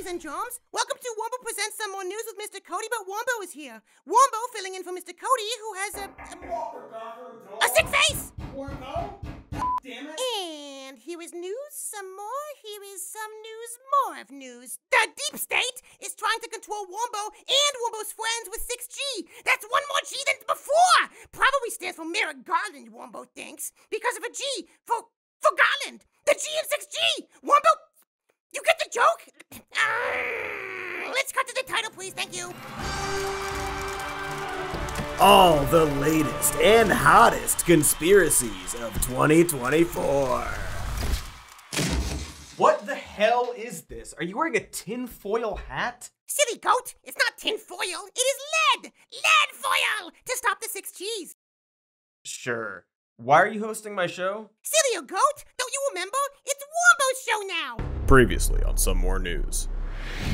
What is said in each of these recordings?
and Joms. Welcome to Warmbo Presents Some More News with Mr. Cody, but Warmbo is here. Warmbo filling in for Mr. Cody, who has a sick face! Warmbo? Damn it. And here is news, some more. Here is some news, more of news. The Deep State is trying to control Warmbo and Warmbo's friends with 6G. That's one more G than before! Probably stands for Mara Garland, Warmbo thinks, because of a G for Garland. The G in 6G! Warmbo, you get the joke? Let's cut to the title, please. Thank you. All the latest and hottest conspiracies of 2024. What the hell is this? Are you wearing a tinfoil hat? Silly goat, it's not tinfoil. It is lead! Lead foil! To stop the 6Gs. Sure. Why are you hosting my show? Silly goat, don't you remember? It's Warmbo's show now. Previously on Some More News.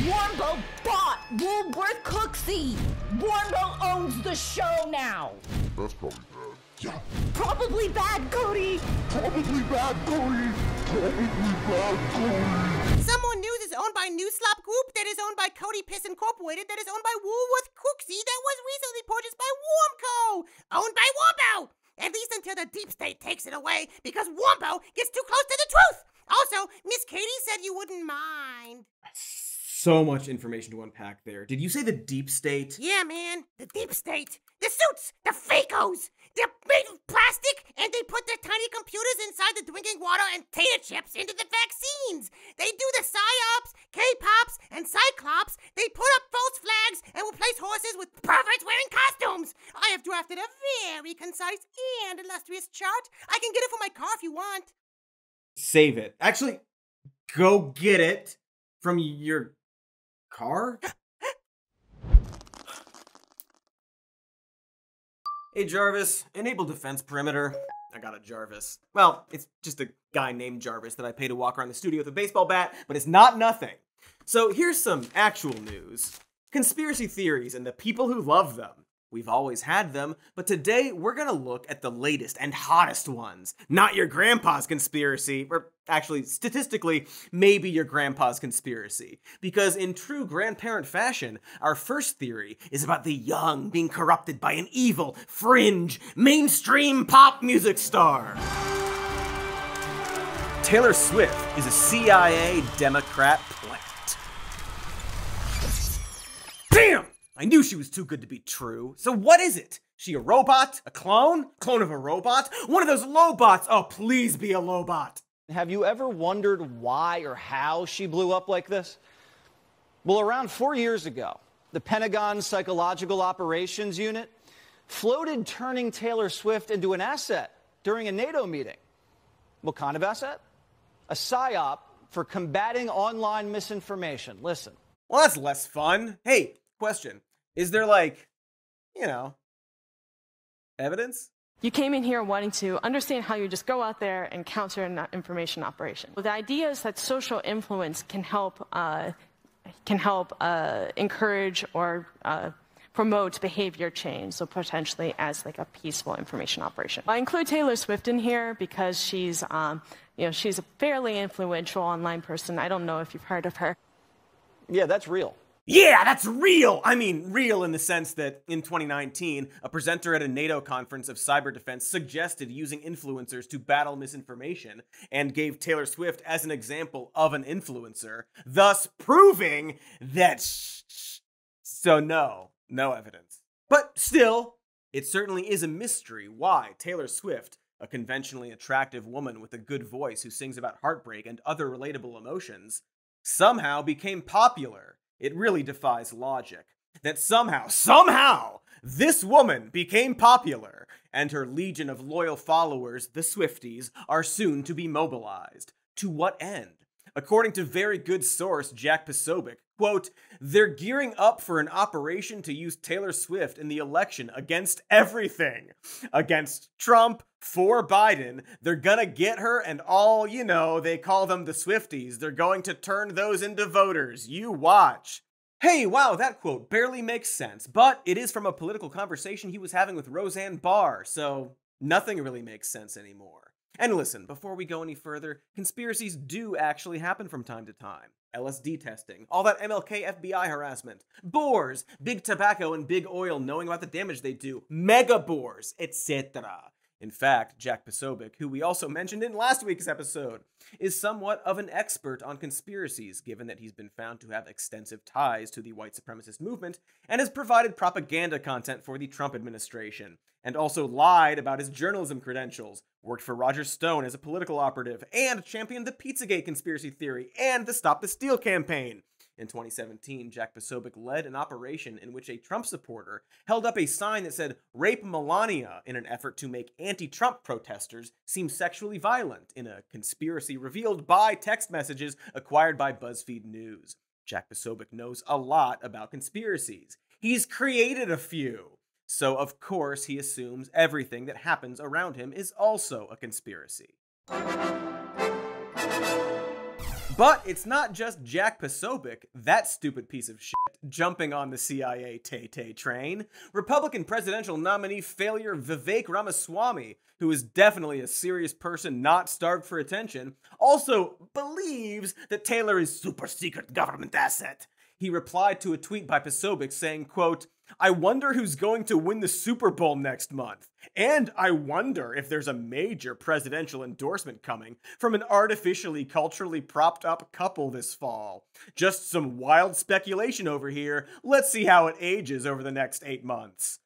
Warmbo bought Woolworth Cooksey. Warmbo owns the show now. That's probably bad. Yeah. Probably bad, Cody. Probably bad, Cody. Probably bad, Cody. Some More News is owned by New Slop Group, that is owned by Cody Piss Incorporated, that is owned by Woolworth Cooksey, that was recently purchased by Warmco, owned by Warmbo. At least until the Deep State takes it away, because Warmbo gets too close to the truth. Also, Miss Katy said you wouldn't mind. So much information to unpack there. Did you say the Deep State? Yeah, man, the Deep State. The suits, the fakos. They're made of plastic, and they put their tiny computers inside the drinking water and tater chips into the vaccines. They do the psyops, K-pops, and cyclops. They put up false flags and replace horses with perverts wearing costumes. I have drafted a very concise and illustrious chart. I can get it for my car if you want. Save it. Actually, go get it from your car? Hey Jarvis, enable defense perimeter. I got a Jarvis. Well, it's just a guy named Jarvis that I pay to walk around the studio with a baseball bat, but it's not nothing. So here's some actual news. Conspiracy theories and the people who love them. We've always had them, but today we're gonna look at the latest and hottest ones. Not your grandpa's conspiracy, or actually, statistically, maybe your grandpa's conspiracy. Because in true grandparent fashion, our first theory is about the young being corrupted by an evil, fringe, mainstream pop music star. Taylor Swift is a CIA Democrat plant. Damn! I knew she was too good to be true. So what is it? She a robot? A clone? Clone of a robot? One of those Lobots! Oh, please be a Lobot. Have you ever wondered why or how she blew up like this? Well, around 4 years ago, the Pentagon's Psychological Operations Unit floated turning Taylor Swift into an asset during a NATO meeting. What kind of asset? A psyop for combating online misinformation. Listen. Well, that's less fun. Hey, question. Is there evidence? You came in here wanting to understand how you just go out there and counter an information operation. The idea is that social influence can help encourage or promote behavior change, so potentially as like a peaceful information operation. I include Taylor Swift in here because she's a fairly influential online person. I don't know if you've heard of her. Yeah, that's real. Yeah, that's real! I mean, real in the sense that in 2019, a presenter at a NATO conference of cyber defense suggested using influencers to battle misinformation and gave Taylor Swift as an example of an influencer, thus proving that So no evidence. But still, it certainly is a mystery why Taylor Swift, a conventionally attractive woman with a good voice who sings about heartbreak and other relatable emotions, somehow became popular. It really defies logic that somehow, this woman became popular, and her legion of loyal followers, the Swifties, are soon to be mobilized. To what end? According to very good source Jack Posobiec, quote, they're gearing up for an operation to use Taylor Swift in the election against everything. Against Trump, for Biden, they're gonna get her and all, they call them the Swifties. They're going to turn those into voters. You watch. Hey, wow, that quote barely makes sense, but it is from a political conversation he was having with Roseanne Barr, so nothing really makes sense anymore. And listen, before we go any further, conspiracies do actually happen from time to time. LSD testing, all that MLK FBI harassment, boars, big tobacco and big oil knowing about the damage they do, mega boars, etc. In fact, Jack Posobiec, who we also mentioned in last week's episode, is somewhat of an expert on conspiracies, given that he's been found to have extensive ties to the white supremacist movement and has provided propaganda content for the Trump administration, and also lied about his journalism credentials, worked for Roger Stone as a political operative, and championed the Pizzagate conspiracy theory and the Stop the Steal campaign. In 2017, Jack Posobiec led an operation in which a Trump supporter held up a sign that said, "Rape Melania," in an effort to make anti-Trump protesters seem sexually violent, in a conspiracy revealed by text messages acquired by BuzzFeed News. Jack Posobiec knows a lot about conspiracies. He's created a few. So, of course, he assumes everything that happens around him is also a conspiracy. But it's not just Jack Posobiec, that stupid piece of shit, jumping on the CIA Tay-Tay train. Republican presidential nominee failure Vivek Ramaswamy, who is definitely a serious person not starved for attention, also believes that Taylor is super secret government asset. He replied to a tweet by Posobiec saying, quote, "I wonder who's going to win the Super Bowl next month. And I wonder if there's a major presidential endorsement coming from an artificially culturally propped up couple this fall. Just some wild speculation over here. Let's see how it ages over the next 8 months."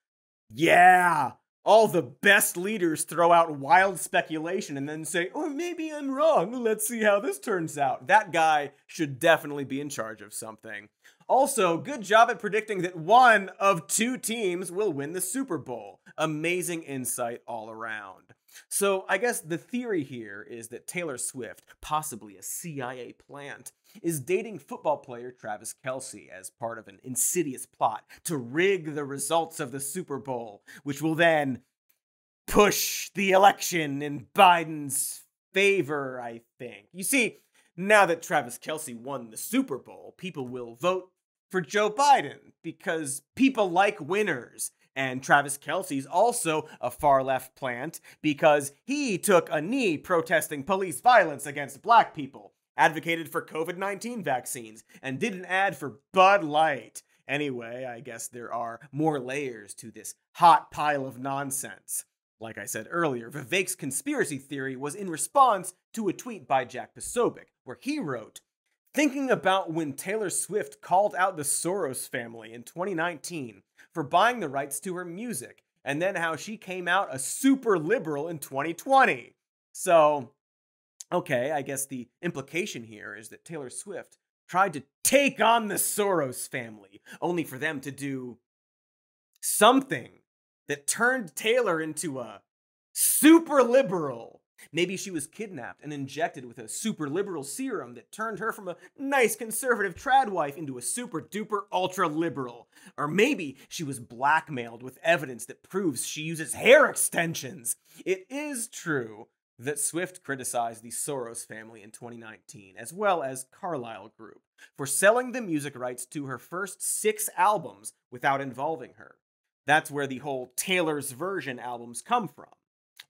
Yeah! All the best leaders throw out wild speculation and then say, "Oh, maybe I'm wrong. Let's see how this turns out." That guy should definitely be in charge of something. Also, good job at predicting that one of 2 teams will win the Super Bowl. Amazing insight all around. So I guess the theory here is that Taylor Swift, possibly a CIA plant, is dating football player Travis Kelce as part of an insidious plot to rig the results of the Super Bowl, which will then push the election in Biden's favor, I think. You see, now that Travis Kelce won the Super Bowl, people will vote for Joe Biden because people like winners. And Travis Kelce's also a far-left plant because he took a knee protesting police violence against black people, advocated for COVID-19 vaccines, and did an ad for Bud Light. Anyway, I guess there are more layers to this hot pile of nonsense. Like I said earlier, Vivek's conspiracy theory was in response to a tweet by Jack Posobiec, where he wrote, "Thinking about when Taylor Swift called out the Soros family in 2019 for buying the rights to her music, and then how she came out a super liberal in 2020. So, okay, I guess the implication here is that Taylor Swift tried to take on the Soros family, only for them to do something that turned Taylor into a super liberal. Maybe she was kidnapped and injected with a super liberal serum that turned her from a nice conservative trad wife into a super duper ultra liberal. Or maybe she was blackmailed with evidence that proves she uses hair extensions. It is true that Swift criticized the Soros family in 2019, as well as Carlyle Group, for selling the music rights to her first 6 albums without involving her. That's where the whole Taylor's Version albums come from.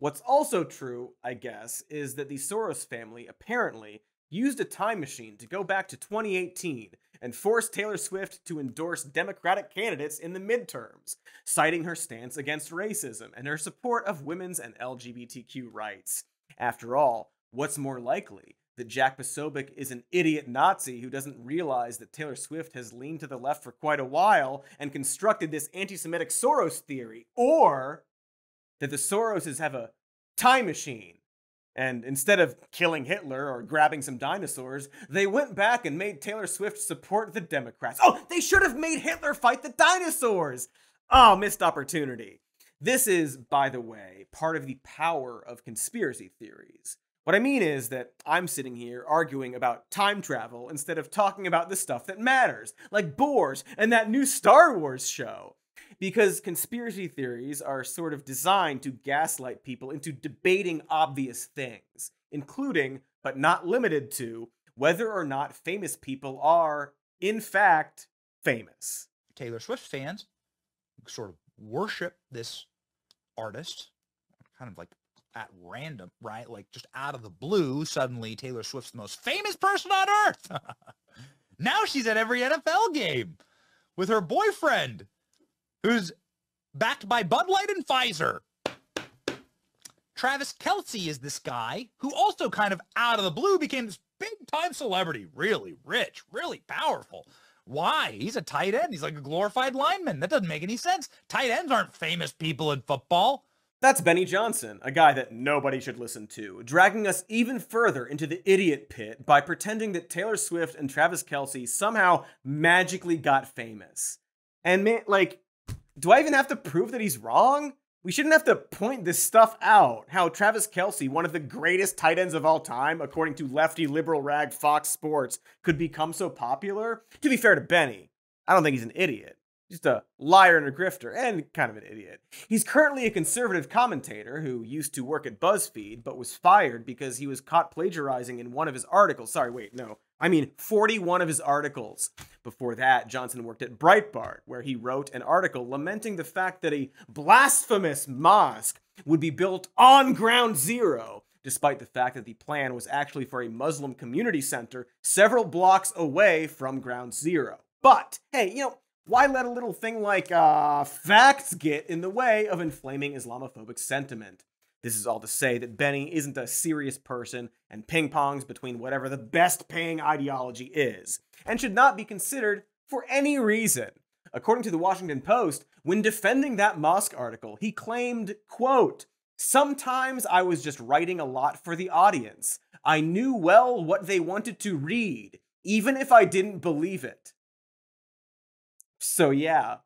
What's also true, I guess, is that the Soros family apparently used a time machine to go back to 2018 and force Taylor Swift to endorse Democratic candidates in the midterms, citing her stance against racism and her support of women's and LGBTQ rights. After all, what's more likely? That Jack Posobiec is an idiot Nazi who doesn't realize that Taylor Swift has leaned to the left for quite a while and constructed this anti-Semitic Soros theory, or that the Soroses have a time machine, and instead of killing Hitler or grabbing some dinosaurs, they went back and made Taylor Swift support the Democrats. Oh, they should have made Hitler fight the dinosaurs! Oh, missed opportunity. This is, by the way, part of the power of conspiracy theories. What I mean is that I'm sitting here arguing about time travel instead of talking about the stuff that matters, like boars and that new Star Wars show. Because conspiracy theories are sort of designed to gaslight people into debating obvious things, including, but not limited to, whether or not famous people are, in fact, famous. Taylor Swift fans sort of worship this artist, kind of like at random, right? Like just out of the blue, suddenly Taylor Swift's the most famous person on earth. Now she's at every NFL game with her boyfriend, who's backed by Bud Light and Pfizer. Travis Kelce is this guy who also kind of out of the blue became this big-time celebrity, really rich, really powerful. Why? He's a tight end. He's like a glorified lineman. That doesn't make any sense. Tight ends aren't famous people in football. That's Benny Johnson, a guy that nobody should listen to, dragging us even further into the idiot pit by pretending that Taylor Swift and Travis Kelce somehow magically got famous. And man, like, do I even have to prove that he's wrong? We shouldn't have to point this stuff out. How Travis Kelce, one of the greatest tight ends of all time, according to lefty liberal rag Fox Sports, could become so popular. To be fair to Benny, I don't think he's an idiot. Just a liar and a grifter, and kind of an idiot. He's currently a conservative commentator who used to work at BuzzFeed, but was fired because he was caught plagiarizing in one of his articles. 41 of his articles. Before that, Johnston worked at Breitbart, where he wrote an article lamenting the fact that a blasphemous mosque would be built on Ground Zero, despite the fact that the plan was actually for a Muslim community center several blocks away from Ground Zero. But, hey, why let a little thing like facts get in the way of inflaming Islamophobic sentiment? This is all to say that Benny isn't a serious person and ping-pongs between whatever the best-paying ideology is, and should not be considered for any reason. According to the Washington Post, when defending that mosque article, he claimed, quote, "Sometimes I was just writing a lot for the audience. I knew well what they wanted to read, even if I didn't believe it." So yeah,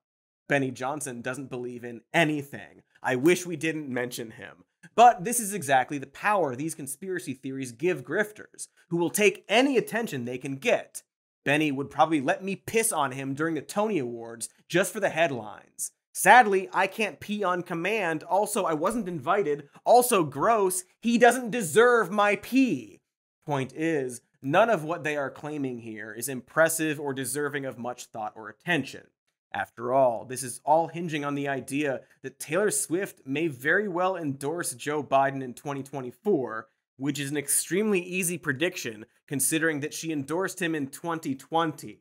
Benny Johnson doesn't believe in anything. I wish we didn't mention him. But this is exactly the power these conspiracy theories give grifters, who will take any attention they can get. Benny would probably let me piss on him during the Tony Awards just for the headlines. Sadly, I can't pee on command. Also, I wasn't invited. Also, gross. He doesn't deserve my pee. Point is, none of what they are claiming here is impressive or deserving of much thought or attention. After all, this is all hinging on the idea that Taylor Swift may very well endorse Joe Biden in 2024, which is an extremely easy prediction considering that she endorsed him in 2020.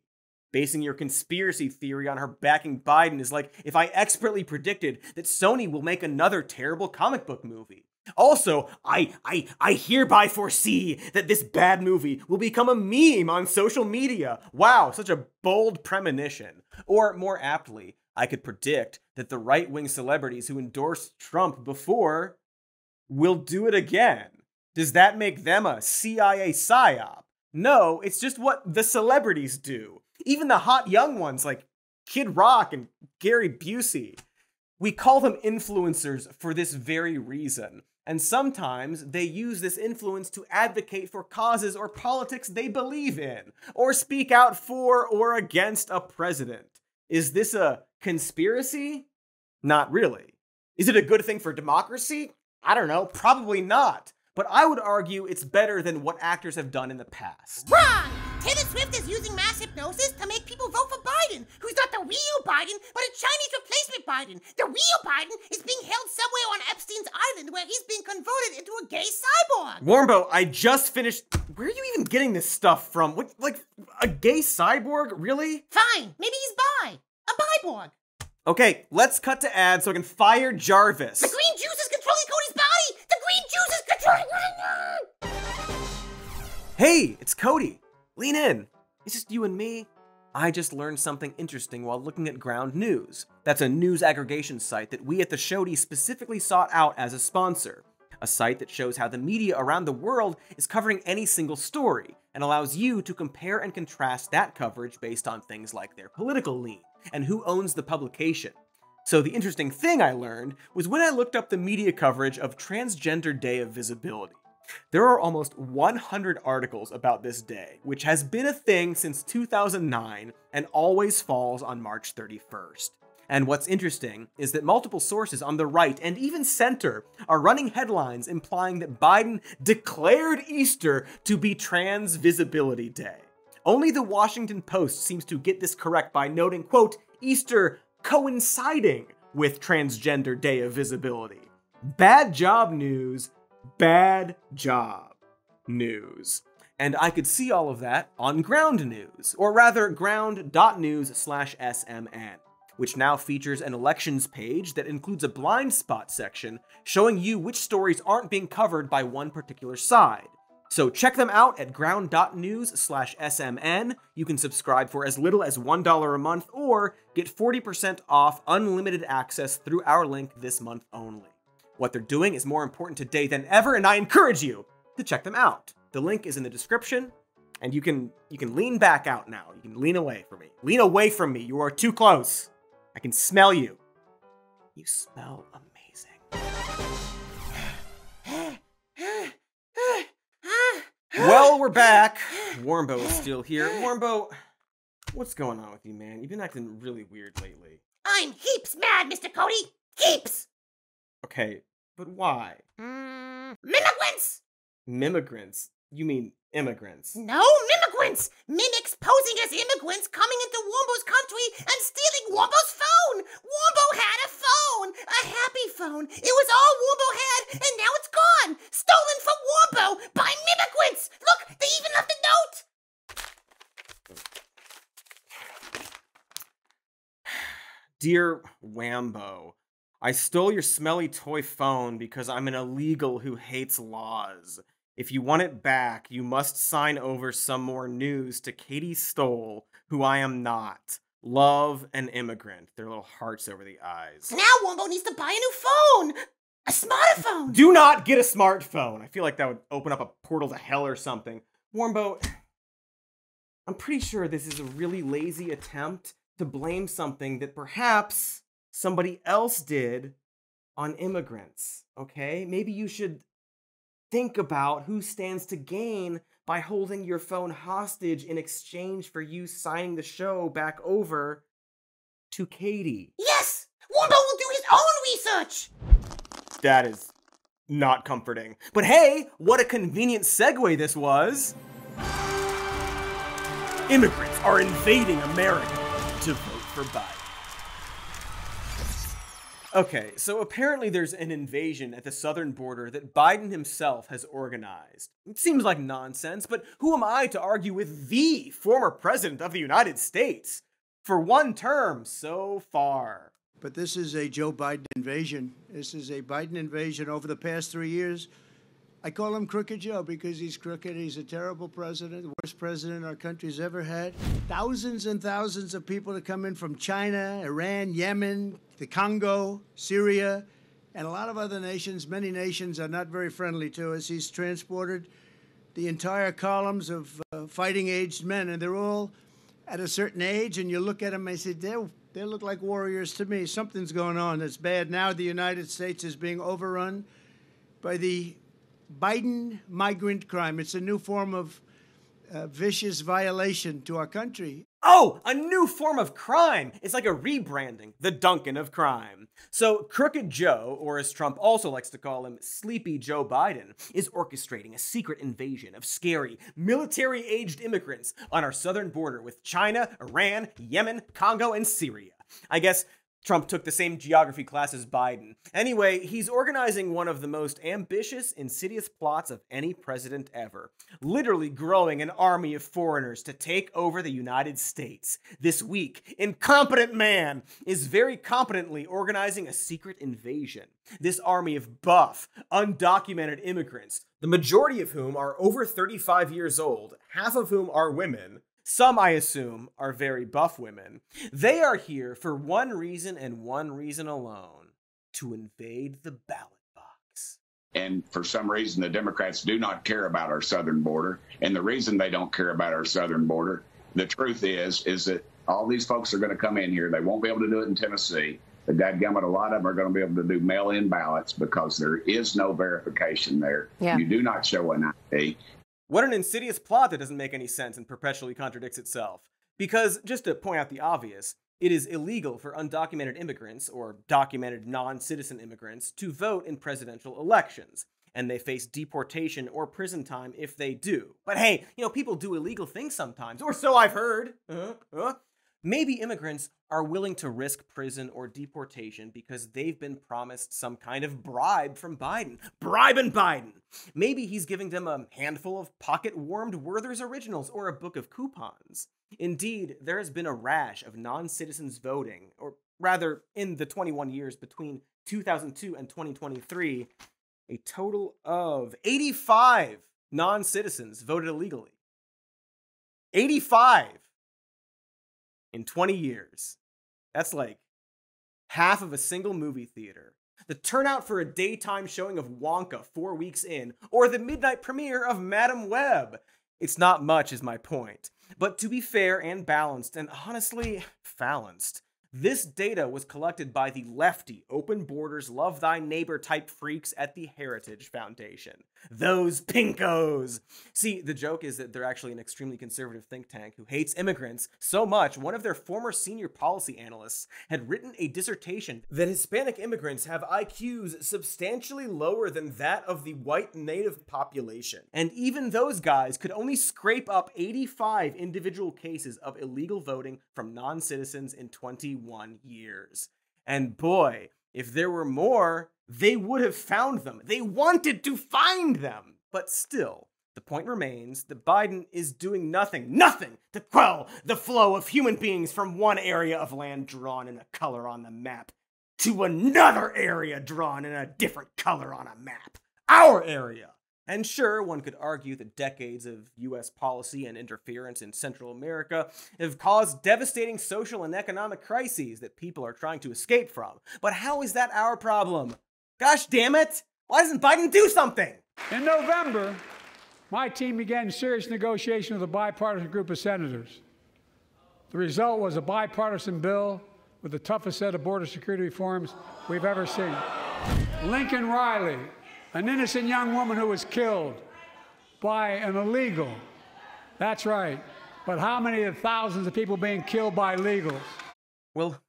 Basing your conspiracy theory on her backing Biden is like if I expertly predicted that Sony will make another terrible comic book movie. Also, I hereby foresee that this bad movie will become a meme on social media. Wow, such a bold premonition. Or more aptly, I could predict that the right-wing celebrities who endorsed Trump before will do it again. Does that make them a CIA psyop? No, it's just what the celebrities do. Even the hot young ones like Kid Rock and Gary Busey. We call them influencers for this very reason. And sometimes they use this influence to advocate for causes or politics they believe in, or speak out for or against a president. Is this a conspiracy? Not really. Is it a good thing for democracy? I don't know, probably not. But I would argue it's better than what actors have done in the past. Wrong! Taylor Swift is using mass hypnosis to make people vote for Biden, who's not the real Biden, but a Chinese replacement Biden. The real Biden is being held somewhere on Epstein's Island where he's being converted into a gay cyborg. Warmbo, I just finished... Where are you even getting this stuff from? What, like, a gay cyborg? Really? Fine, maybe he's bi. A biborg. Okay, let's cut to ads so I can fire Jarvis. The green juice is controlling Cody's body! The green juice is controlling... Hey, it's Cody. Lean in. It's just you and me. I just learned something interesting while looking at Ground News. That's a news aggregation site that we at the Shody specifically sought out as a sponsor. A site that shows how the media around the world is covering any single story, and allows you to compare and contrast that coverage based on things like their political lean, and who owns the publication. So the interesting thing I learned was when I looked up the media coverage of Transgender Day of Visibility. There are almost 100 articles about this day, which has been a thing since 2009 and always falls on March 31st. And what's interesting is that multiple sources on the right and even center are running headlines implying that Biden declared Easter to be Trans Visibility Day. Only the Washington Post seems to get this correct by noting, quote, Easter coinciding with Transgender Day of Visibility. Bad job news, bad job news. And I could see all of that on Ground News, or rather ground.news/SMN, which now features an elections page that includes a blind spot section showing you which stories aren't being covered by one particular side. So check them out at ground.news/SMN. You can subscribe for as little as $1 a month or get 40% off unlimited access through our link this month only. What they're doing is more important today than ever, and I encourage you to check them out. The link is in the description, and you can lean back out now. You can lean away from me. Lean away from me. You are too close. I can smell you. You smell amazing. Well, we're back. Warmbo is still here. Warmbo, what's going on with you, man? You've been acting really weird lately. I'm heaps mad, Mr. Cody. Heaps. Okay, but why? Mimigrants. Mimigrants? You mean immigrants? No, mimigrants. Mimics posing as immigrants coming into Warmbo's country and stealing Warmbo's phone. Warmbo had a phone. A happy phone. It was all Warmbo had, and now it's gone. Stolen from Warmbo by mimigrants. Look, they even left a note. Dear Wambo, I stole your smelly toy phone because I'm an illegal who hates laws. If you want it back, you must sign over some more news to Katy Stoll, who I am not. Love, an immigrant. Their little hearts over the eyes. Now Warmbo needs to buy a new phone. A smartphone. Do not get a smartphone. I feel like that would open up a portal to hell or something. Warmbo, I'm pretty sure this is a really lazy attempt to blame something that perhaps somebody else did on immigrants, okay? Maybe you should think about who stands to gain by holding your phone hostage in exchange for you signing the show back over to Katy. Yes! Warmbo will do his own research! That is not comforting. But hey, what a convenient segue this was. Immigrants are invading America to vote for Biden. Okay, so apparently there's an invasion at the southern border that Biden himself has organized. It seems like nonsense, but who am I to argue with the former president of the United States? For one term so far. But this is a Joe Biden invasion. This is a Biden invasion over the past 3 years. I call him Crooked Joe because he's crooked. He's a terrible president, the worst president our country's ever had. Thousands and thousands of people that come in from China, Iran, Yemen, the Congo, Syria, and a lot of other nations. Many nations are not very friendly to us. He's transported the entire columns of fighting-aged men, and they're all at a certain age, and you look at them and say, they look like warriors to me. Something's going on that's bad. Now the United States is being overrun by the Biden migrant crime. It's a new form of vicious violation to our country. Oh, a new form of crime. It's like a rebranding, the Duncan of crime. So Crooked Joe, or as Trump also likes to call him, Sleepy Joe Biden, is orchestrating a secret invasion of scary, military-aged immigrants on our southern border with China, Iran, Yemen, Congo, and Syria. I guess Trump took the same geography class as Biden. Anyway, he's organizing one of the most ambitious, insidious plots of any president ever. Literally growing an army of foreigners to take over the United States. This week, incompetent man is very competently organizing a secret invasion. This army of buff, undocumented immigrants, the majority of whom are over 35 years old, half of whom are women. Some, I assume, are very buff women. They are here for one reason and one reason alone: to invade the ballot box. And for some reason, the Democrats do not care about our southern border. And the reason they don't care about our southern border, the truth is that all these folks are going to come in here. They won't be able to do it in Tennessee. The dadgummit, a lot of them are going to be able to do mail-in ballots because there is no verification there. Yeah. You do not show an ID. What an insidious plot that doesn't make any sense and perpetually contradicts itself. Because, just to point out the obvious, it is illegal for undocumented immigrants, or documented non-citizen immigrants, to vote in presidential elections. And they face deportation or prison time if they do. But hey, people do illegal things sometimes, or so I've heard. Maybe immigrants are willing to risk prison or deportation because they've been promised some kind of bribe from Biden. Bribing Biden! Maybe he's giving them a handful of pocket-warmed Werther's Originals or a book of coupons. Indeed, there has been a rash of non-citizens voting, or rather, in the 21 years between 2002 and 2023, a total of 85 non-citizens voted illegally. 85! In 20 years. That's like half of a single movie theater. The turnout for a daytime showing of Wonka 4 weeks in, or the midnight premiere of Madam Web. It's not much is my point. But to be fair and balanced, and honestly, balanced, this data was collected by the lefty, open borders, love thy neighbor type freaks at the Heritage Foundation. Those pinkos! See, the joke is that they're actually an extremely conservative think tank who hates immigrants so much, one of their former senior policy analysts had written a dissertation that Hispanic immigrants have IQs substantially lower than that of the white native population. And even those guys could only scrape up 85 individual cases of illegal voting from non-citizens in 21 years. And boy, if there were more, they would have found them. They wanted to find them. But still, the point remains that Biden is doing nothing to quell the flow of human beings from one area of land drawn in a color on the map to another area drawn in a different color on a map. Our area. And sure, one could argue that decades of US policy and interference in Central America have caused devastating social and economic crises that people are trying to escape from. But how is that our problem? Gosh damn it! Why doesn't Biden do something? In November, my team began serious negotiation with a bipartisan group of senators. The result was a bipartisan bill with the toughest set of border security reforms we've ever seen. Lincoln Riley, an innocent young woman who was killed by an illegal. That's right. But how many of thousands of people being killed by illegals? Well,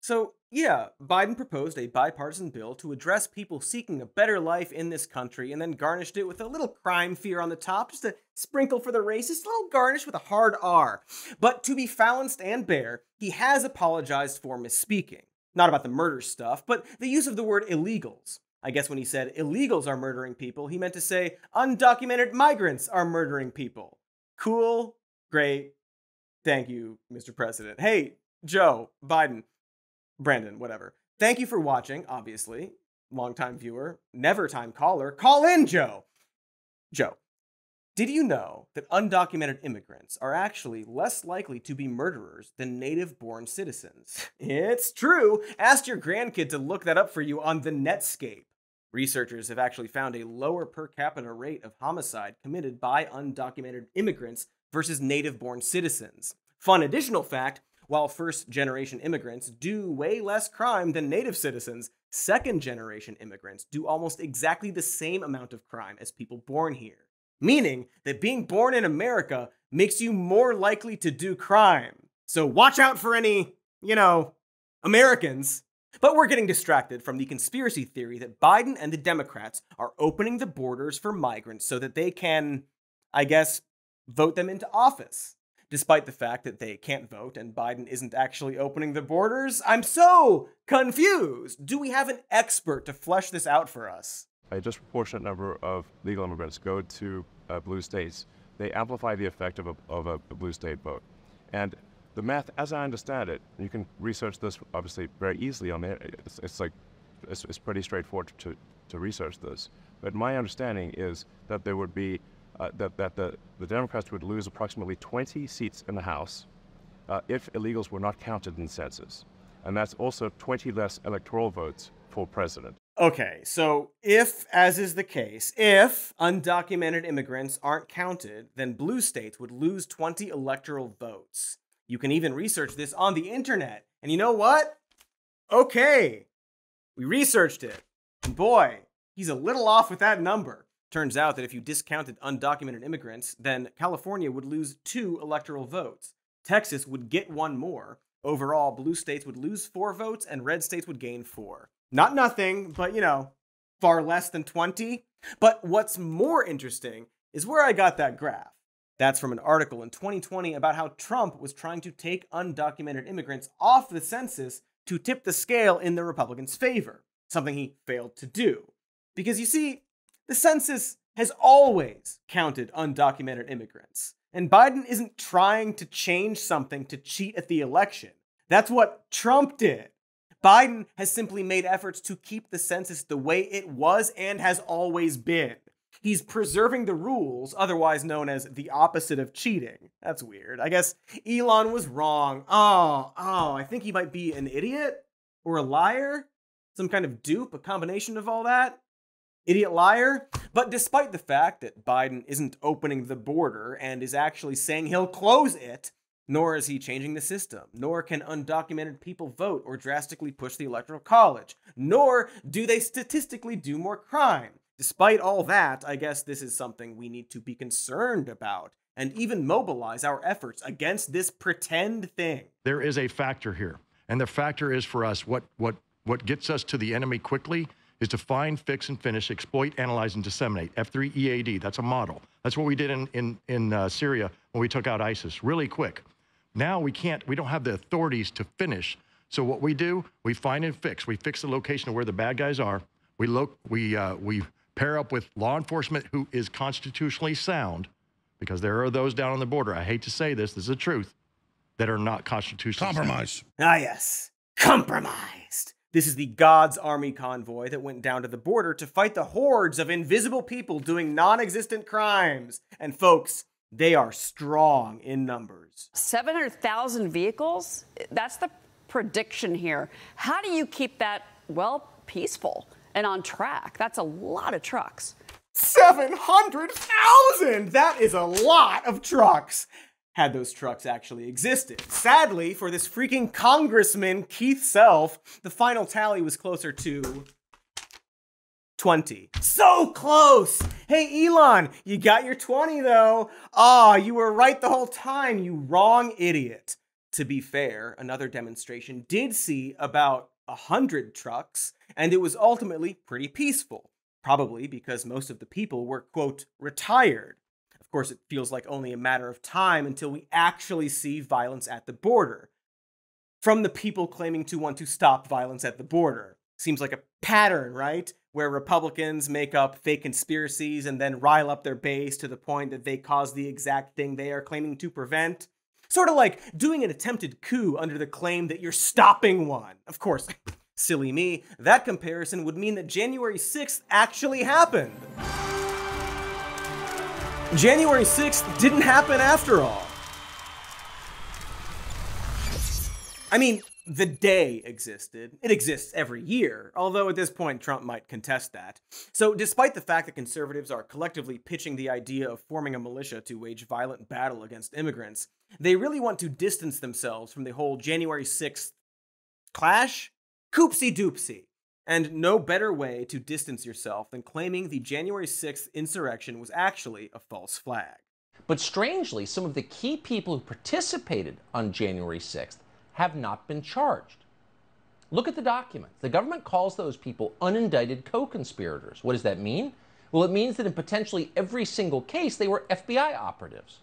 So, yeah, Biden proposed a bipartisan bill to address people seeking a better life in this country and then garnished it with a little crime fear on the top, just a sprinkle for the racist, a little garnish with a hard R. But to be balanced and bare, he has apologized for misspeaking. Not about the murder stuff, but the use of the word illegals. I guess when he said illegals are murdering people, he meant to say undocumented migrants are murdering people. Cool, great, thank you, Mr. President. Hey, Joe, Biden, Brandon, whatever. Thank you for watching, obviously. Longtime viewer, never-time caller. Call in, Joe! Joe, did you know that undocumented immigrants are actually less likely to be murderers than native-born citizens? It's true! Ask your grandkid to look that up for you on the Netscape. Researchers have actually found a lower per capita rate of homicide committed by undocumented immigrants versus native-born citizens. Fun additional fact, while first-generation immigrants do way less crime than native citizens, second-generation immigrants do almost exactly the same amount of crime as people born here. Meaning that being born in America makes you more likely to do crime. So watch out for any, Americans. But we're getting distracted from the conspiracy theory that Biden and the Democrats are opening the borders for migrants so that they can, I guess, vote them into office. Despite the fact that they can't vote and Biden isn't actually opening the borders, I'm so confused. Do we have an expert to flesh this out for us? A disproportionate number of legal immigrants go to blue states. They amplify the effect of a blue state vote. And the math, as I understand it, you can research this obviously very easily on there. It's pretty straightforward to research this. But my understanding is that there would be that the Democrats would lose approximately 20 seats in the House if illegals were not counted in the census. And that's also 20 less electoral votes for president. Okay, so if, as is the case, if undocumented immigrants aren't counted, then blue states would lose 20 electoral votes. You can even research this on the internet. And you know what? Okay, we researched it. And boy, he's a little off with that number. Turns out that if you discounted undocumented immigrants, then California would lose 2 electoral votes. Texas would get 1 more. Overall, blue states would lose 4 votes and red states would gain 4. Not nothing, but far less than 20. But what's more interesting is where I got that graph. That's from an article in 2020 about how Trump was trying to take undocumented immigrants off the census to tip the scale in the Republicans' favor, something he failed to do. Because you see, the census has always counted undocumented immigrants, and Biden isn't trying to change something to cheat at the election. That's what Trump did. Biden has simply made efforts to keep the census the way it was and has always been. He's preserving the rules, otherwise known as the opposite of cheating. That's weird. I guess Elon was wrong. I think he might be an idiot or a liar. Some kind of dupe, a combination of all that. Idiot liar. But despite the fact that Biden isn't opening the border and is actually saying he'll close it, nor is he changing the system, nor can undocumented people vote or drastically push the Electoral College, nor do they statistically do more crime. Despite all that, I guess this is something we need to be concerned about and even mobilize our efforts against this pretend thing. There is a factor here, and the factor is for us what gets us to the enemy quickly is to find, fix, and finish, exploit, analyze, and disseminate. F3 EAD, that's a model. That's what we did in Syria when we took out ISIS, really quick. Now we don't have the authorities to finish. So what we do, we find and fix. We fix the location of where the bad guys are. We pair up with law enforcement who is constitutionally sound, because there are those down on the border, I hate to say this is the truth, that are not constitutionally Compromise. Ah, yes. Compromised. This is the God's Army convoy that went down to the border to fight the hordes of invisible people doing non-existent crimes. And folks, they are strong in numbers. 700,000 vehicles? That's the prediction here. How do you keep that, well, peaceful and on track? That's a lot of trucks. 700,000! That is a lot of trucks. Had those trucks actually existed. Sadly, for this freaking Congressman, Keith Self, the final tally was closer to 20. So close! Hey, Elon, you got your 20 though. You were right the whole time, you wrong idiot. To be fair, another demonstration did see about 100 trucks, and it was ultimately pretty peaceful. Probably because most of the people were, quote, retired. Of course, it feels like only a matter of time until we actually see violence at the border. From the people claiming to want to stop violence at the border. Seems like a pattern, right? Where Republicans make up fake conspiracies and then rile up their base to the point that they cause the exact thing they are claiming to prevent. Sort of like doing an attempted coup under the claim that you're stopping one. Of course, silly me, that comparison would mean that January 6th actually happened. January 6th didn't happen after all. I mean, the day existed. It exists every year, although at this point Trump might contest that. So despite the fact that conservatives are collectively pitching the idea of forming a militia to wage violent battle against immigrants, they really want to distance themselves from the whole January 6th clash? Coopsie-doopsie. And no better way to distance yourself than claiming the January 6th insurrection was actually a false flag. But strangely, some of the key people who participated on January 6th have not been charged. Look at the documents. The government calls those people unindicted co-conspirators. What does that mean? Well, it means that in potentially every single case, they were FBI operatives.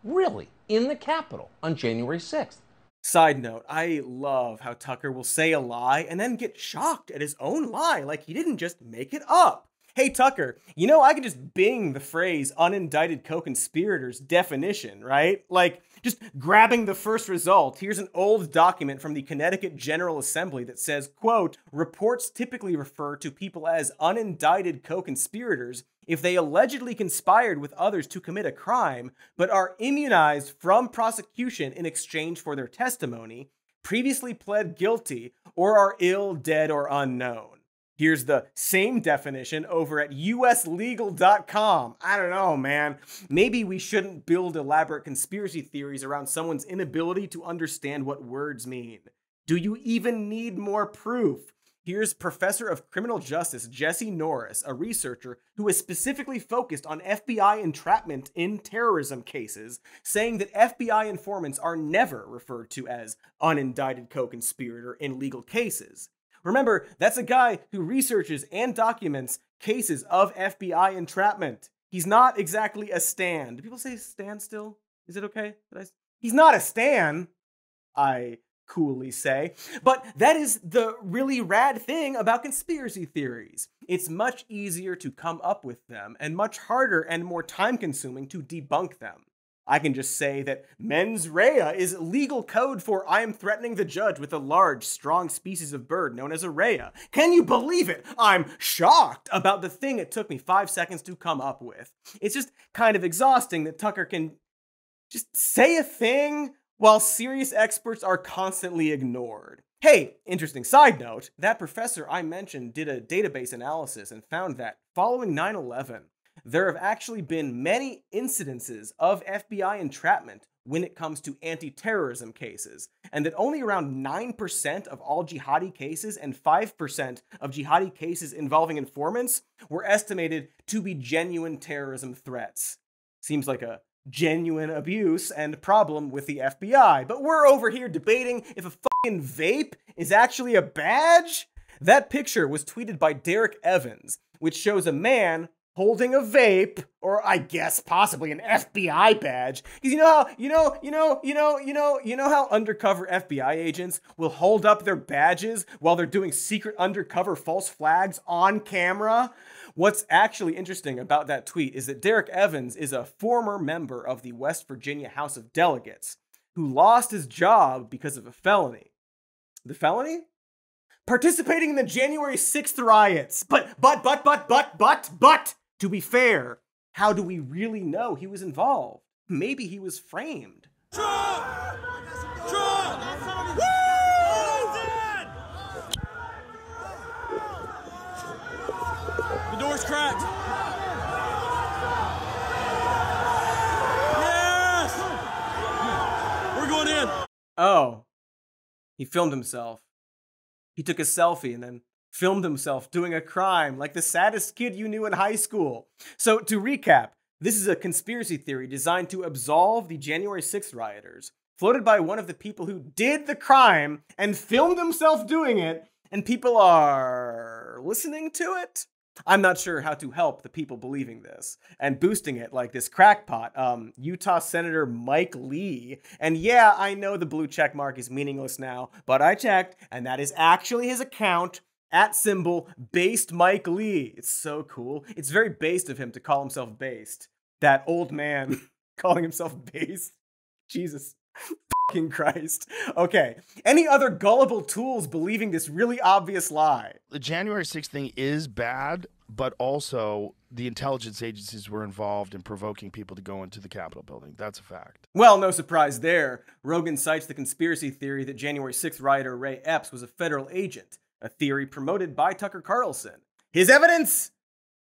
Really, in the Capitol on January 6th. Side note, I love how Tucker will say a lie and then get shocked at his own lie, like he didn't just make it up. Hey Tucker, you know I could just bing the phrase unindicted co-conspirators definition, right? Like, just grabbing the first result. Here's an old document from the Connecticut General Assembly that says, quote, reports typically refer to people as unindicted co-conspirators if they allegedly conspired with others to commit a crime, but are immunized from prosecution in exchange for their testimony, previously pled guilty, or are ill, dead, or unknown. Here's the same definition over at uslegal.com. I don't know, man. Maybe we shouldn't build elaborate conspiracy theories around someone's inability to understand what words mean. Do you even need more proof? Here's Professor of Criminal Justice Jesse Norris, a researcher who is specifically focused on FBI entrapment in terrorism cases, saying that FBI informants are never referred to as unindicted co-conspirator in legal cases. Remember, that's a guy who researches and documents cases of FBI entrapment. He's not exactly a stan. Do people say stan still? Is it okay? He's not a stan, I coolly say. But that is the really rad thing about conspiracy theories. It's much easier to come up with them and much harder and more time-consuming to debunk them. I can just say that mens rea is legal code for I am threatening the judge with a large, strong species of bird known as a rea. Can you believe it? I'm shocked about the thing it took me 5 seconds to come up with. It's just kind of exhausting that Tucker can just say a thing while serious experts are constantly ignored. Hey, interesting side note, that professor I mentioned did a database analysis and found that following 9/11, there have actually been many incidences of FBI entrapment when it comes to anti-terrorism cases, and that only around 9% of all jihadi cases and 5% of jihadi cases involving informants were estimated to be genuine terrorism threats. Seems like a genuine abuse and problem with the FBI, but we're over here debating if a fucking vape is actually a badge? That picture was tweeted by Derek Evans, which shows a man holding a vape, or I guess possibly an FBI badge. Because you know how undercover FBI agents will hold up their badges while they're doing secret undercover false flags on camera? What's actually interesting about that tweet is that Derek Evans is a former member of the West Virginia House of Delegates who lost his job because of a felony. The felony? Participating in the January 6th riots. But, to be fair, how do we really know he was involved? Maybe he was framed. Trump! Woo! The door's cracked. Yes! We're going in. Oh, he filmed himself. He took a selfie and then filmed himself doing a crime like the saddest kid you knew in high school. So to recap, this is a conspiracy theory designed to absolve the January 6th rioters, floated by one of the people who did the crime and filmed himself doing it, and people are listening to it? I'm not sure how to help the people believing this and boosting it like this crackpot, Utah Senator Mike Lee. And yeah, I know the blue check mark is meaningless now, but I checked, and that is actually his account, @based Mike Lee. It's so cool. It's very based of him to call himself based. That old man calling himself based. Jesus fucking Christ. Okay, any other gullible tools believing this really obvious lie? The January 6th thing is bad, but also the intelligence agencies were involved in provoking people to go into the Capitol building. That's a fact. Well, no surprise there. Rogan cites the conspiracy theory that January 6th rioter Ray Epps was a federal agent, a theory promoted by Tucker Carlson. His evidence?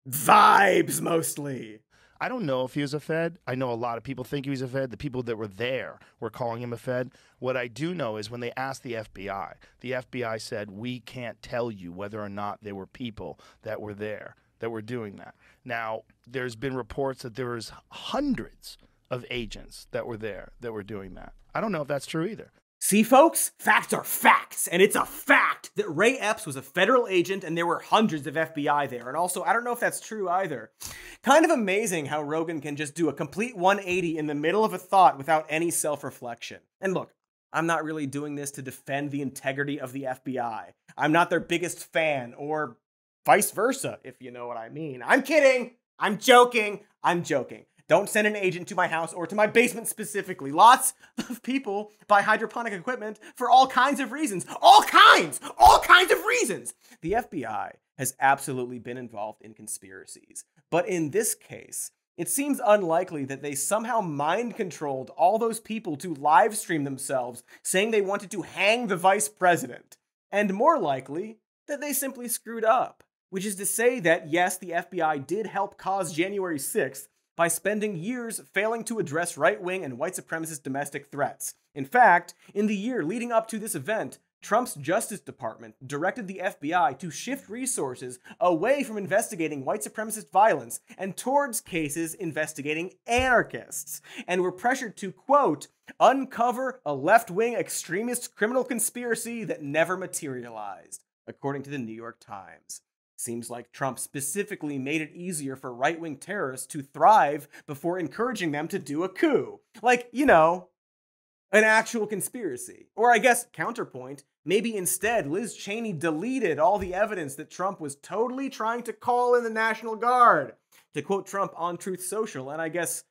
Vibes, mostly. I don't know if he was a Fed. I know a lot of people think he was a Fed. The people that were there were calling him a Fed. What I do know is when they asked the FBI said, we can't tell you whether or not there were people that were there that were doing that. Now, there's been reports that there was hundreds of agents that were there that were doing that. I don't know if that's true either. See, folks, facts are facts, and it's a fact that Ray Epps was a federal agent and there were hundreds of FBI there. And also, I don't know if that's true either. Kind of amazing how Rogan can just do a complete 180 in the middle of a thought without any self-reflection. And look, I'm not really doing this to defend the integrity of the FBI. I'm not their biggest fan, or vice versa, if you know what I mean. I'm kidding. I'm joking. Don't send an agent to my house or to my basement specifically. Lots of people buy hydroponic equipment for all kinds of reasons. All kinds of reasons. The FBI has absolutely been involved in conspiracies. But in this case, it seems unlikely that they somehow mind-controlled all those people to live stream themselves saying they wanted to hang the vice president. And more likely, that they simply screwed up. Which is to say that, yes, the FBI did help cause January 6th, by spending years failing to address right-wing and white supremacist domestic threats. In fact, in the year leading up to this event, Trump's Justice Department directed the FBI to shift resources away from investigating white supremacist violence and towards cases investigating anarchists, and were pressured to, quote, uncover a left-wing extremist criminal conspiracy that never materialized, according to the New York Times. Seems like Trump specifically made it easier for right-wing terrorists to thrive before encouraging them to do a coup. Like, you know, an actual conspiracy. Or I guess, counterpoint, maybe instead Liz Cheney deleted all the evidence that Trump was totally trying to call in the National Guard. To quote Trump on Truth Social, and I guess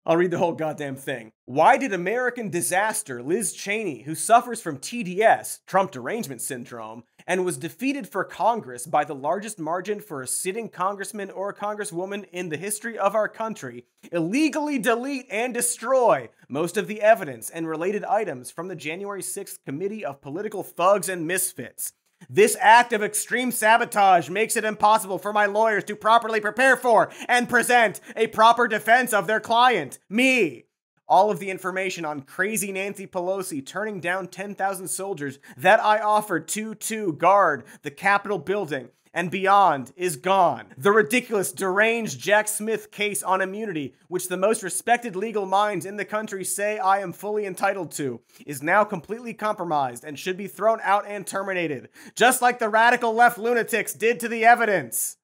I'll read the whole goddamn thing. Why did American disaster Liz Cheney, who suffers from TDS, Trump derangement syndrome, and was defeated for Congress by the largest margin for a sitting congressman or congresswoman in the history of our country, illegally delete and destroy most of the evidence and related items from the January 6th Committee of Political Thugs and Misfits? This act of extreme sabotage makes it impossible for my lawyers to properly prepare for and present a proper defense of their client, me. All of the information on crazy Nancy Pelosi turning down 10,000 soldiers that I offered to guard the Capitol building and beyond is gone. The ridiculous, deranged Jack Smith case on immunity, which the most respected legal minds in the country say I am fully entitled to, is now completely compromised and should be thrown out and terminated, just like the radical left lunatics did to the evidence.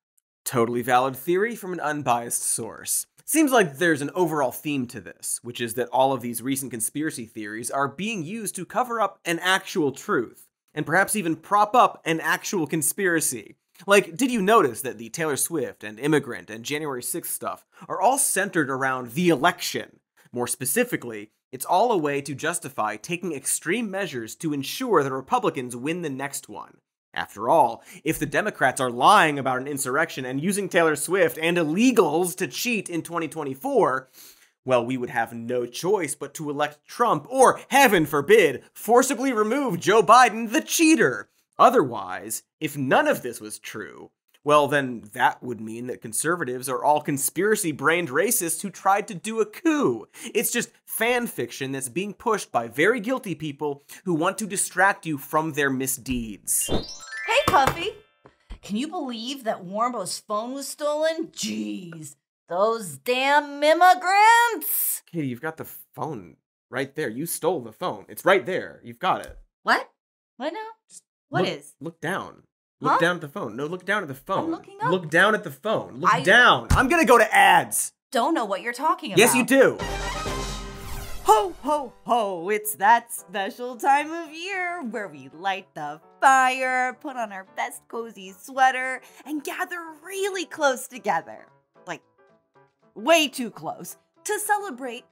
Totally valid theory from an unbiased source. Seems like there's an overall theme to this, which is that all of these recent conspiracy theories are being used to cover up an actual truth, and perhaps even prop up an actual conspiracy. Like, did you notice that the Taylor Swift and Immigrant and January 6th stuff are all centered around the election? More specifically, it's all a way to justify taking extreme measures to ensure the Republicans win the next one. After all, if the Democrats are lying about an insurrection and using Taylor Swift and illegals to cheat in 2024, well, we would have no choice but to elect Trump or, heaven forbid, forcibly remove Joe Biden, the cheater. Otherwise, if none of this was true, well, then that would mean that conservatives are all conspiracy-brained racists who tried to do a coup. It's just fan fiction that's being pushed by very guilty people who want to distract you from their misdeeds. Hey, Puffy! Can you believe that Warmbo's phone was stolen? Jeez, those damn immigrants! Katy, you've got the phone right there. You stole the phone. It's right there. You've got it. What? What now? Look down. Look down at the phone. No, look down at the phone. I'm looking up. Look down at the phone. Look down. I'm gonna go to ads. Don't know what you're talking about. Yes, you do. Ho, ho, ho. It's that special time of year where we light the fire, put on our best cozy sweater, and gather really close together. Like, way too close to celebrate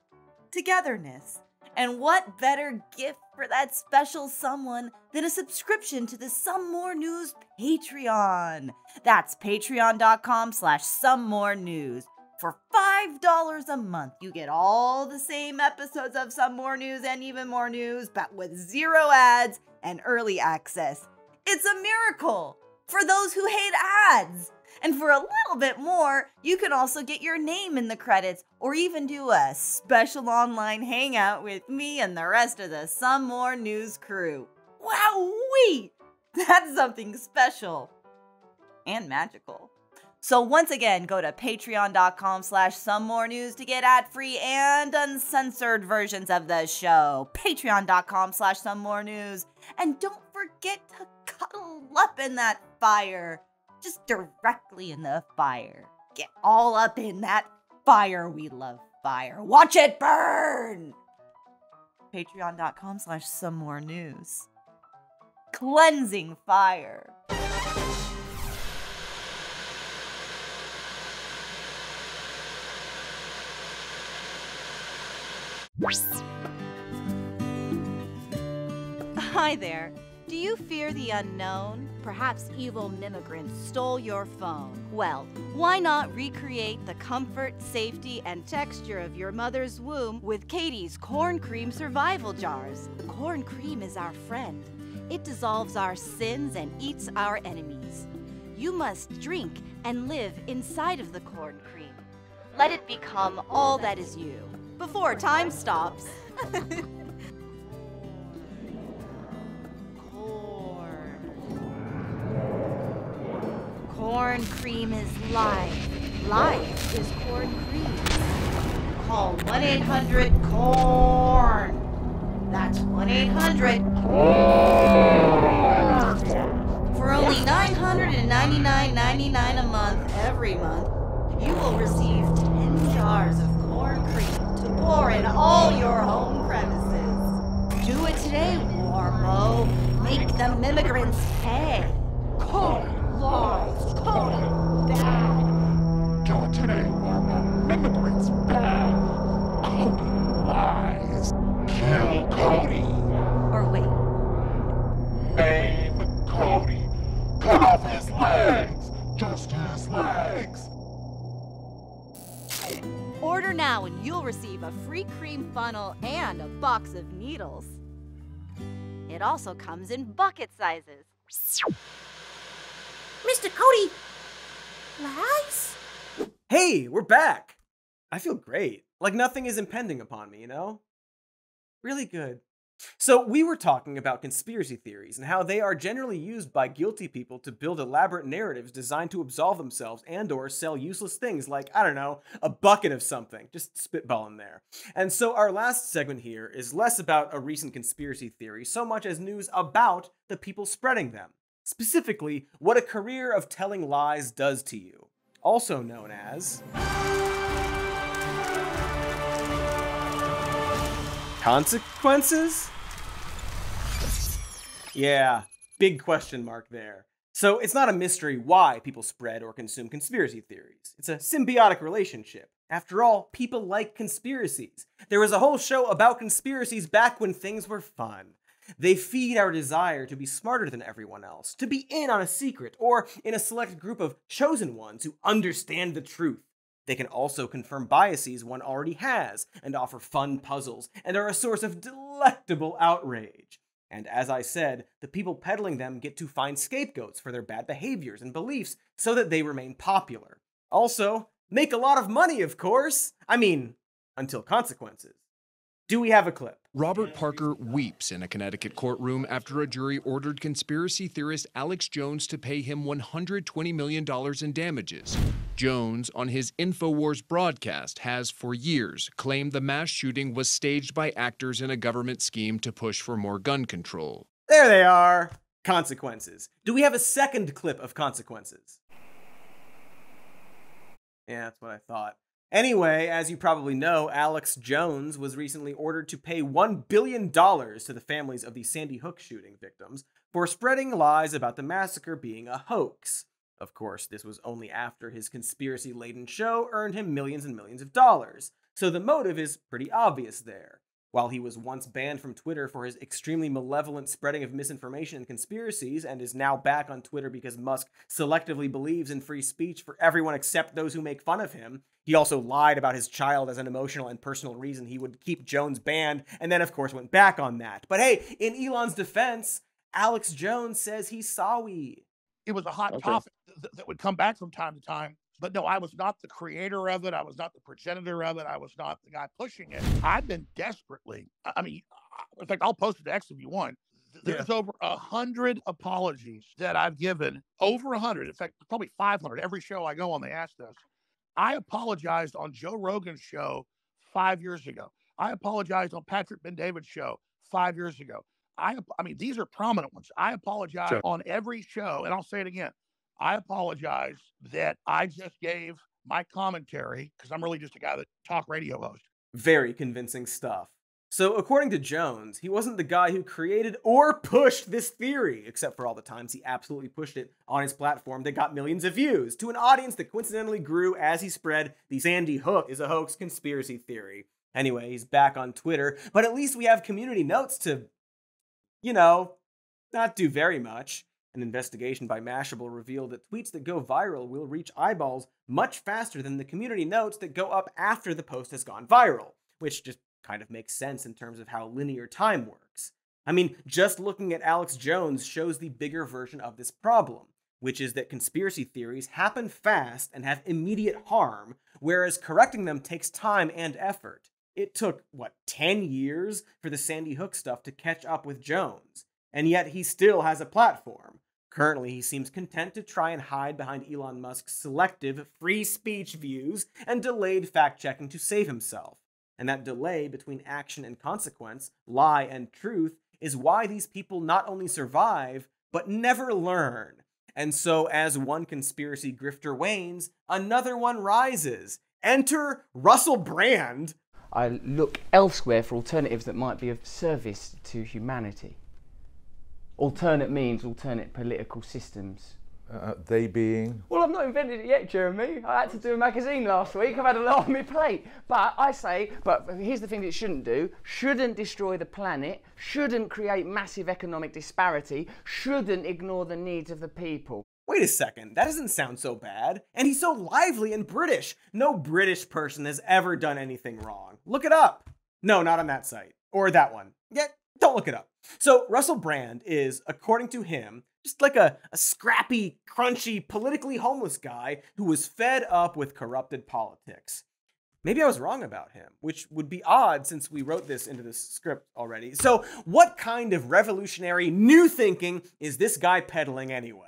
togetherness. And what better gift for that special someone than a subscription to the Some More News Patreon. That's patreon.com/somemorenews. For $5 a month, you get all the same episodes of Some More News and even more news, but with 0 ads and early access. It's a miracle for those who hate ads. And for a little bit more, you can also get your name in the credits or even do a special online hangout with me and the rest of the Some More News crew. Wowee! That's something special and magical. So once again, go to patreon.com/somemorenews to get ad-free and uncensored versions of the show. Patreon.com/somemorenews. And don't forget to cuddle up in that fire. Just directly in the fire. Get all up in that fire. We love fire. Watch it burn! Patreon.com/somemorenews. Cleansing fire. Hi there. Do you fear the unknown? Perhaps evil Mimigrants stole your phone. Well, why not recreate the comfort, safety, and texture of your mother's womb with Katy's corn cream survival jars? Corn cream is our friend. It dissolves our sins and eats our enemies. You must drink and live inside of the corn cream. Let it become all that is you before time stops. Corn cream is life. Life is corn cream. Call 1-800-CORN. That's 1-800-CORN. For only $999.99 a month every month, you will receive 10 jars of corn cream to pour in all your home premises. Do it today, Warmbo. Make the Mimigrants pay. Cody lies. Cody bad. Do it today, Warmbo. Immigrants bad. Cody lies. Kill Cody. Or wait. Maim Cody. Cut off his legs. Just his legs. Order now and you'll receive a free cream funnel and a box of needles. It also comes in bucket sizes. Mr. Cody, lies? Hey, we're back! I feel great. Like nothing is impending upon me, you know? Really good. So we were talking about conspiracy theories and how they are generally used by guilty people to build elaborate narratives designed to absolve themselves and or sell useless things like, I don't know, a bucket of something. Just spitballing there. And so our last segment here is less about a recent conspiracy theory so much as news about the people spreading them. Specifically, what a career of telling lies does to you. Also known as consequences? Yeah, big question mark there. So it's not a mystery why people spread or consume conspiracy theories. It's a symbiotic relationship. After all, people like conspiracies. There was a whole show about conspiracies back when things were fun. They feed our desire to be smarter than everyone else, to be in on a secret, or in a select group of chosen ones who understand the truth. They can also confirm biases one already has, and offer fun puzzles, and are a source of delectable outrage. And as I said, the people peddling them get to find scapegoats for their bad behaviors and beliefs so that they remain popular. Also, make a lot of money, of course! I mean, until consequences. Do we have a clip? Robert Parker weeps in a Connecticut courtroom after a jury ordered conspiracy theorist Alex Jones to pay him $120 million in damages. Jones, on his InfoWars broadcast, has for years claimed the mass shooting was staged by actors in a government scheme to push for more gun control. There they are! Consequences. Do we have a second clip of consequences? Yeah, that's what I thought. Anyway, as you probably know, Alex Jones was recently ordered to pay $1 billion to the families of the Sandy Hook shooting victims for spreading lies about the massacre being a hoax. Of course, this was only after his conspiracy-laden show earned him millions and millions of dollars, so the motive is pretty obvious there. While he was once banned from Twitter for his extremely malevolent spreading of misinformation and conspiracies, and is now back on Twitter because Musk selectively believes in free speech for everyone except those who make fun of him, he also lied about his child as an emotional and personal reason he would keep Jones banned, and then of course went back on that. But hey, in Elon's defense, Alex Jones says he's sorry. It was a hot topic that would come back from time to time. But no, I was not the creator of it. I was not the progenitor of it. I was not the guy pushing it. I've been desperately, I mean, in fact, I'll post it to X if you want. There's over 100 apologies that I've given, over 100. In fact, probably 500. Every show I go on, they ask this. I apologized on Joe Rogan's show 5 years ago. I apologized on Patrick Ben-David's show 5 years ago. I mean, these are prominent ones. I apologize on every show, and I'll say it again. I apologize that I just gave my commentary, because I'm really just a guy that talk radio host. Very convincing stuff. So according to Jones, he wasn't the guy who created or pushed this theory, except for all the times he absolutely pushed it on his platform that got millions of views, to an audience that coincidentally grew as he spread the Sandy Hook is a hoax conspiracy theory. Anyway, he's back on Twitter, but at least we have community notes to, you know, not do very much. An investigation by Mashable revealed that tweets that go viral will reach eyeballs much faster than the community notes that go up after the post has gone viral, which just kind of makes sense in terms of how linear time works. I mean, just looking at Alex Jones shows the bigger version of this problem, which is that conspiracy theories happen fast and have immediate harm, whereas correcting them takes time and effort. It took, 10 years for the Sandy Hook stuff to catch up with Jones, and yet he still has a platform. Currently, he seems content to try and hide behind Elon Musk's selective free speech views and delayed fact-checking to save himself. And that delay between action and consequence, lie and truth, is why these people not only survive, but never learn. And so as one conspiracy grifter wanes, another one rises. Enter Russell Brand. I look elsewhere for alternatives that might be of service to humanity. Alternate means alternate political systems. They being? Well, I've not invented it yet, Jeremy. I had to do a magazine last week. I've had a lot on my plate. But here's the thing that it shouldn't do. Shouldn't destroy the planet. Shouldn't create massive economic disparity. Shouldn't ignore the needs of the people. Wait a second, that doesn't sound so bad. And he's so lively and British. No British person has ever done anything wrong. Look it up. No, not on that site. Or that one. Yeah, don't look it up. So Russell Brand is, according to him, just like a scrappy, crunchy, politically homeless guy who was fed up with corrupted politics. Maybe I was wrong about him, which would be odd since we wrote this into the script already. So what kind of revolutionary new thinking is this guy peddling anyway?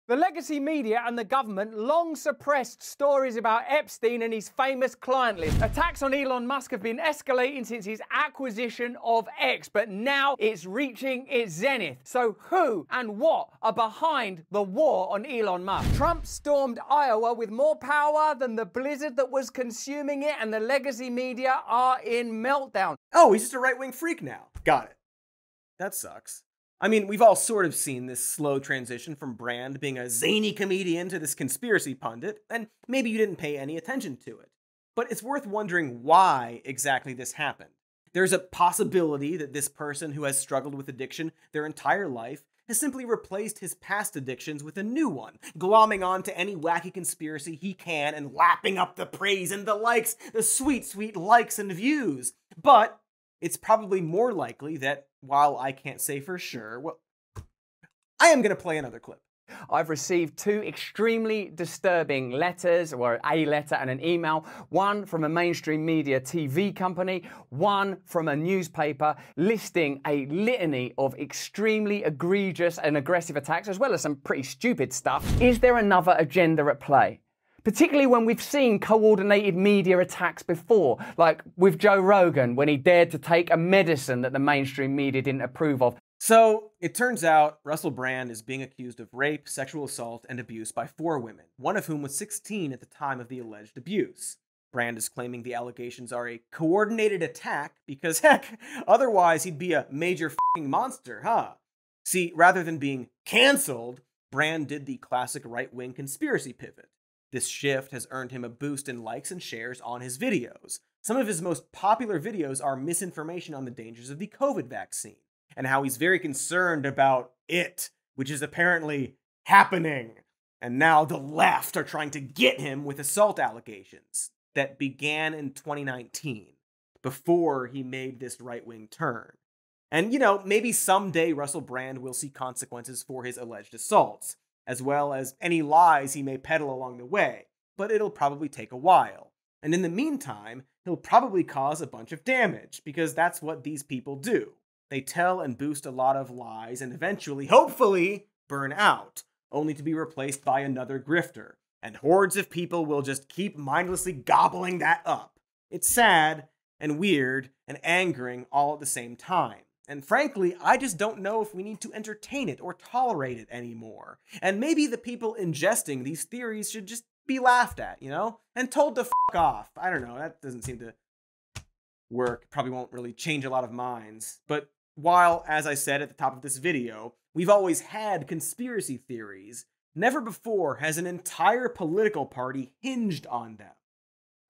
The legacy media and the government long suppressed stories about Epstein and his famous client list. Attacks on Elon Musk have been escalating since his acquisition of X, but now it's reaching its zenith. So who and what are behind the war on Elon Musk? Trump stormed Iowa with more power than the blizzard that was consuming it, and the legacy media are in meltdown. Oh, he's just a right-wing freak now. Got it. That sucks. I mean, we've all sort of seen this slow transition from Brand being a zany comedian to this conspiracy pundit, and maybe you didn't pay any attention to it. But it's worth wondering why exactly this happened. There's a possibility that this person who has struggled with addiction their entire life has simply replaced his past addictions with a new one, glomming on to any wacky conspiracy he can and lapping up the praise and the likes, the sweet, sweet likes and views. But it's probably more likely that, while I can't say for sure, well, I am going to play another clip. I've received two extremely disturbing letters, or a letter and an email, one from a mainstream media TV company, one from a newspaper, listing a litany of extremely egregious and aggressive attacks, as well as some pretty stupid stuff. Is there another agenda at play? Particularly when we've seen coordinated media attacks before, like with Joe Rogan when he dared to take a medicine that the mainstream media didn't approve of. So, it turns out Russell Brand is being accused of rape, sexual assault, and abuse by 4 women, one of whom was 16 at the time of the alleged abuse. Brand is claiming the allegations are a coordinated attack because, heck, otherwise he'd be a major f***ing monster, huh? See, rather than being cancelled, Brand did the classic right-wing conspiracy pivot. This shift has earned him a boost in likes and shares on his videos. Some of his most popular videos are misinformation on the dangers of the COVID vaccine, and how he's very concerned about it, which is apparently happening. And now the left are trying to get him with assault allegations that began in 2019, before he made this right-wing turn. And, you know, maybe someday Russell Brand will see consequences for his alleged assaults, as well as any lies he may peddle along the way, but it'll probably take a while. And in the meantime, he'll probably cause a bunch of damage, because that's what these people do. They tell and boost a lot of lies and eventually, hopefully, burn out, only to be replaced by another grifter. And hordes of people will just keep mindlessly gobbling that up. It's sad and weird and angering all at the same time. And frankly, I just don't know if we need to entertain it or tolerate it anymore. And maybe the people ingesting these theories should just be laughed at, you know? And told to f*** off. I don't know, that doesn't seem to work. Probably won't really change a lot of minds. But while, as I said at the top of this video, we've always had conspiracy theories, never before has an entire political party hinged on them.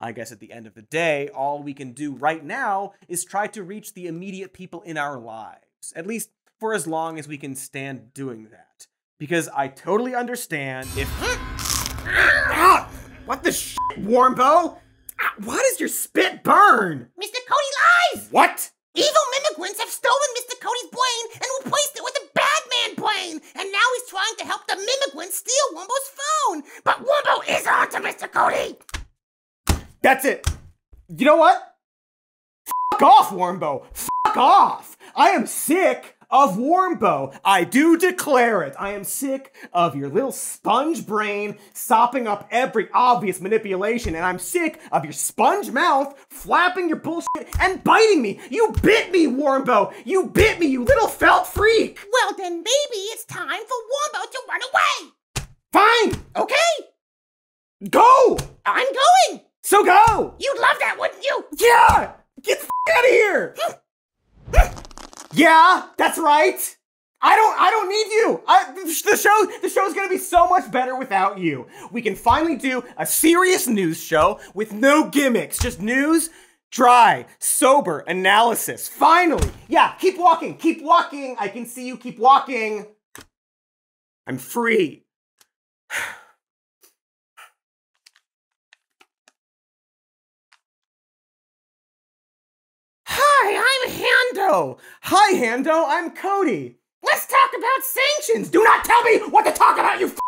I guess at the end of the day, all we can do right now is try to reach the immediate people in our lives, at least for as long as we can stand doing that. Because I totally understand if... What the shit, Warmbo? Why does your spit burn? Mr. Cody lies! What? Evil Mimigrants have stolen Mr. Cody's brain and replaced it with a bad man brain! And now he's trying to help the Mimigrants steal Warmbo's phone! But Warmbo is on to Mr. Cody! That's it. You know what? Fuck off, Warmbo. Fuck off. I am sick of Warmbo. I do declare it. I am sick of your little sponge brain sopping up every obvious manipulation, and I'm sick of your sponge mouth flapping your bullshit and biting me. You bit me, Warmbo. You bit me, you little felt freak. Well, then maybe it's time for Warmbo to run away. Fine, okay? Go! I'm going! So go! You'd love that, wouldn't you? Yeah! Get the out of here! Yeah, that's right. I don't need you. The show's gonna be so much better without you. We can finally do a serious news show with no gimmicks, just news, dry, sober analysis. Finally. Yeah, keep walking, keep walking. I can see you, keep walking. I'm free. Hi, I'm Hando. Hi, Hando. I'm Cody. Let's talk about sanctions! Do not tell me what to talk about, you fuck!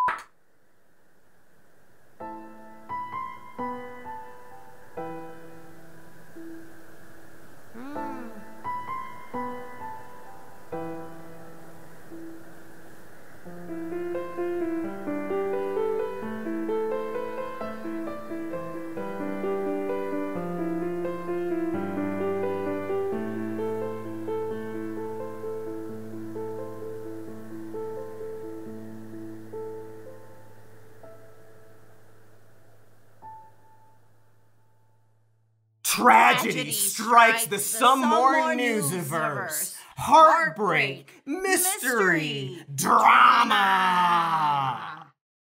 Tragedy strikes the Some More Newsiverse. Heartbreak, mystery, drama.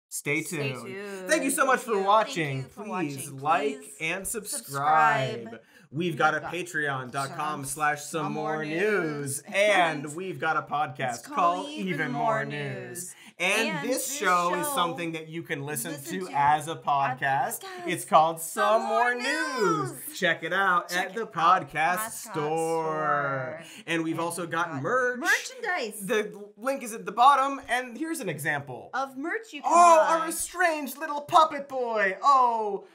Stay tuned. Thank you so much for watching. Please like and subscribe. We've got a patreon.com/somemore-news, and we've got a podcast called Even More News. And this show is something that you can listen to as a podcast. It's called Some More News. Check it out at the podcast store. And we've also got merch. Merchandise. The link is at the bottom, and here's an example. Of merch you can buy. A strange little puppet boy. Oh,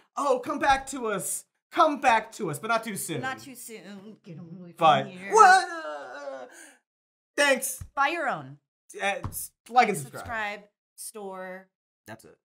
come back to us. Come back to us, but not too soon. Not too soon. Get him away from But here. what? Thanks. Buy your own. Like and subscribe. Subscribe. Store. That's it.